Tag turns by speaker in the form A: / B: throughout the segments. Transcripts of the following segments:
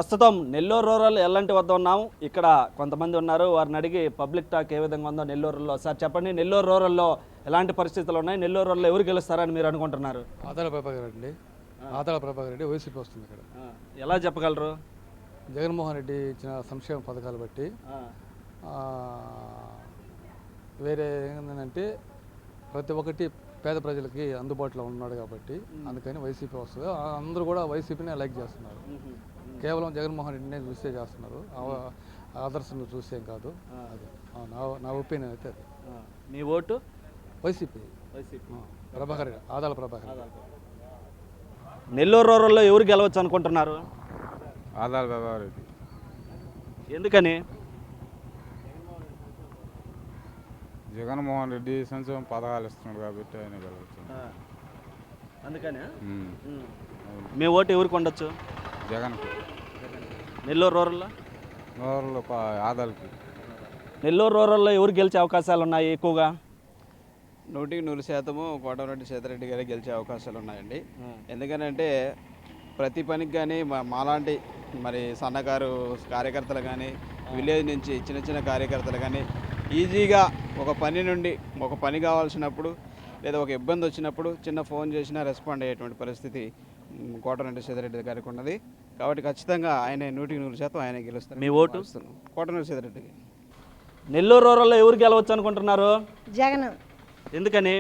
A: ప్రస్తుతం నెల్లూరు రూరల్ ఎల్లంటి వద్ద ఉన్నాము. ఇక్కడ కొంతమంది ఉన్నారు, వారిని అడిగి పబ్లిక్ టాక్ ఏ విధంగా ఉందో నెల్లూరులో. సార్ చెప్పండి, నెల్లూరు రూరల్లో ఎలాంటి పరిస్థితులు ఉన్నాయి, నెల్లూరు రూరల్లో ఎవరు గెలుస్తారని మీరు అనుకుంటున్నారు?
B: ఆదాల ప్రభాకర్ రెడ్డి. ఆదాల ప్రభాకర్ రెడ్డి వైసీపీ వస్తుంది ఇక్కడ.
A: ఎలా చెప్పగలరు?
B: జగన్మోహన్ రెడ్డి ఇచ్చిన సంక్షేమ పథకాలు బట్టి వేరే ఏంటంటే ప్రతి ఒక్కటి పేద ప్రజలకి అందుబాటులో ఉన్నాడు కాబట్టి అందుకని వైసీపీ వస్తుంది. అందరూ కూడా వైసీపీనే లైక్ చేస్తున్నారు. కేవలం జగన్మోహన్ రెడ్డినే చూస్తే చేస్తున్నారు, ఆదర్శం చూసేం కాదు. అది నా ఒపీనియన్ అయితే అది.
A: మీ ఓటు?
B: వైసీపీ. ప్రభాకర్ రెడ్డి, ఆదాల ప్రభాకర్.
A: నెల్లూరు రూరల్లో ఎవరు గెలవచ్చు అనుకుంటున్నారు?
C: ఆదాల ప్రభాకర్ రెడ్డి.
A: ఎందుకని?
C: జగన్మోహన్ రెడ్డి సంక్షేమ పథకాలు ఇస్తున్నాడు కాబట్టి ఆయన గెలవచ్చు.
A: అందుకని మీ ఓటు ఎవరికి ఉండొచ్చు?
C: జగన్కి.
A: నెల్లూరు రూరల్లో?
C: రూరల్ ఆదాలకి.
A: నెల్లూరు రూరల్లో ఎవరు గెలిచే అవకాశాలు ఉన్నాయి ఎక్కువగా?
D: 100% కోటమిరెడ్డి సీతారెడ్డి గారే గెలిచే అవకాశాలు ఉన్నాయండి. ఎందుకనంటే ప్రతి పనికి కానీ మాలాంటి మరి సన్నకారు కార్యకర్తలు కానీ విలేజ్ నుంచి చిన్న చిన్న కార్యకర్తలు కానీ ఈజీగా ఒక పని నుండి ఒక పని కావాల్సినప్పుడు లేదా ఒక ఇబ్బంది వచ్చినప్పుడు చిన్న ఫోన్ చేసినా రెస్పాండ్ అయ్యేటువంటి పరిస్థితి కోటమిరెడ్డి సీతారెడ్డి గారికి ఉన్నది. కాబట్టి ఖచ్చితంగా ఆయన 100% ఆయన గెలుస్తారు.
A: మీ ఓటు?
D: కోటమిరెడ్డి సీతారెడ్డికి.
A: నెల్లూరు రూరల్లో ఎవరు గెలవచ్చు అనుకుంటున్నారు?
E: జగన్.
A: ఎందుకని?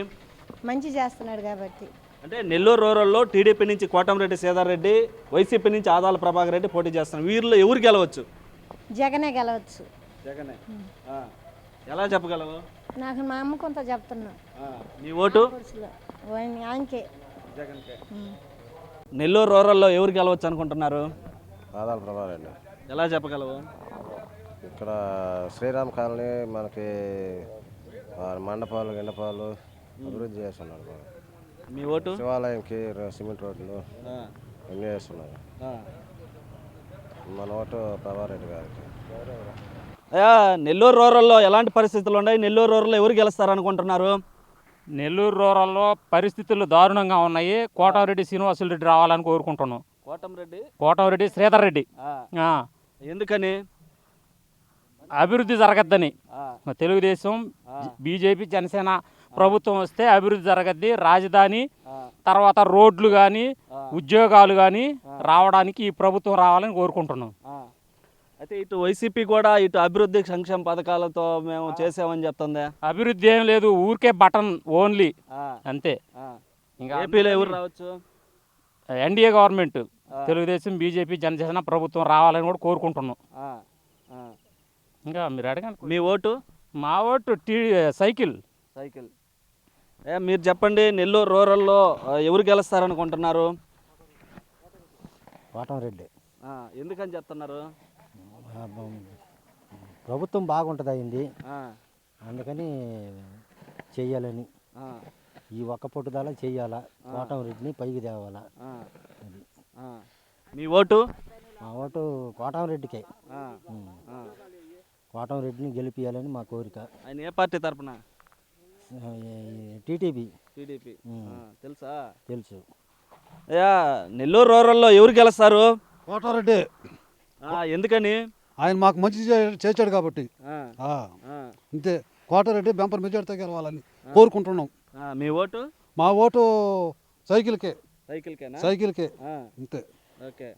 E: మంచి చేస్తున్నాడు కాబట్టి.
A: అంటే నెల్లూరు రూరల్లో టీడీపీ నుంచి కోటమిరెడ్డి సీతారెడ్డి, వైసీపీ నుంచి ఆదాల ప్రభాకర్ రెడ్డి పోటీ చేస్తున్నారు. వీరిలో ఎవరు గెలవచ్చు?
E: జగనే గెలవచ్చు.
A: జగనే. ఎలా చెప్పగలవు?
E: నాకు మా అమ్మ కొంత చెప్తున్నా.
A: మీ ఓటు?
E: ఆయనకే.
A: జగన్కే. నెల్లూరు రూరల్లో ఎవరు గెలవచ్చు అనుకుంటున్నారు?
F: ఆదాల ప్రభాకర్ రెడ్డి.
A: ఎలా చెప్పగలవు?
F: ఇక్కడ శ్రీరామ్ కాలనీ మనకి మండపాలు గిండపాలు అభివృద్ధి చేస్తున్నారు.
A: మీ ఓటు?
F: శివాలయంకి సిమెంట్ రోడ్లు అన్నీ చేస్తున్నారు. మన ఓటు ప్రభాకర్ రెడ్డి గారికి.
A: నెల్లూరు రూరల్లో ఎలాంటి పరిస్థితులు ఉన్నాయి, నెల్లూరు రూరల్లో ఎవరు గెలుస్తారు అనుకుంటున్నారు?
G: నెల్లూరు రూరల్లో పరిస్థితులు దారుణంగా ఉన్నాయి. కోటమిరెడ్డి శ్రీనివాసులు రెడ్డి రావాలని కోరుకుంటున్నాం. కోటమిరెడ్డి శ్రీధర్ రెడ్డి.
A: ఎందుకని?
G: అభివృద్ధి జరగద్దని. తెలుగుదేశం, బీజేపీ, జనసేన ప్రభుత్వం వస్తే అభివృద్ధి జరగద్ది. రాజధాని తర్వాత రోడ్లు కానీ ఉద్యోగాలు కానీ రావడానికి ఈ ప్రభుత్వం రావాలని కోరుకుంటున్నాం.
A: అయితే ఇటు వైసీపీ కూడా ఇటు అభివృద్ధి సంక్షేమ పథకాలతో మేము చేసామని చెప్తుంది.
G: అభివృద్ధి ఏం లేదు, ఊరికే బటన్ ఓన్లీ అంతే.
A: ఇంకా ఏపీలో ఎవరు రావచ్చు?
G: NDA government, Telugu Desam, BJP, Janasena ప్రభుత్వం రావాలని కూడా కోరుకుంటున్నాం. ఇంకా మీరు అడగండి.
A: మీ ఓటు?
G: మా ఓటు సైకిల్.
A: మీరు చెప్పండి, నెల్లూరు రూరల్లో ఎవరు గెలుస్తారనుకుంటున్నారు?
H: కోటమిరెడ్డి.
A: ఎందుకని చెప్తున్నారు?
H: ప్రభుత్వం బాగుంటుంది అయింది, అందుకని చెయ్యాలని. ఈ ఒక్క పట్టుదల చెయ్యాలా, కోటమిరెడ్డిని పైకి తేవాలా.
A: మీ ఓటు?
H: మా ఓటు కోటమిరెడ్డికే. కోటమిరెడ్డిని గెలిపియాలని మా కోరిక.
A: ఆయన ఏ పార్టీ తరపున?
H: టీడీపీ.
A: తెలుసా?
H: తెలుసు.
A: నెల్లూరు రూరల్లో ఎవరు గెలుస్తారు?
B: కోటారెడ్డి.
A: ఎందుకని?
B: ఆయన మాకు మంచి చేశాడు కాబట్టి అంతే. కోటారెడ్డి బెంపర్ మెజార్టీతో గెలవాలని కోరుకుంటున్నాం.
A: మీ ఓటు?
B: మా ఓటు సైకిల్కే.
A: సైకిల్కేనా?
B: సైకిల్కే అంతే.
A: ఓకే.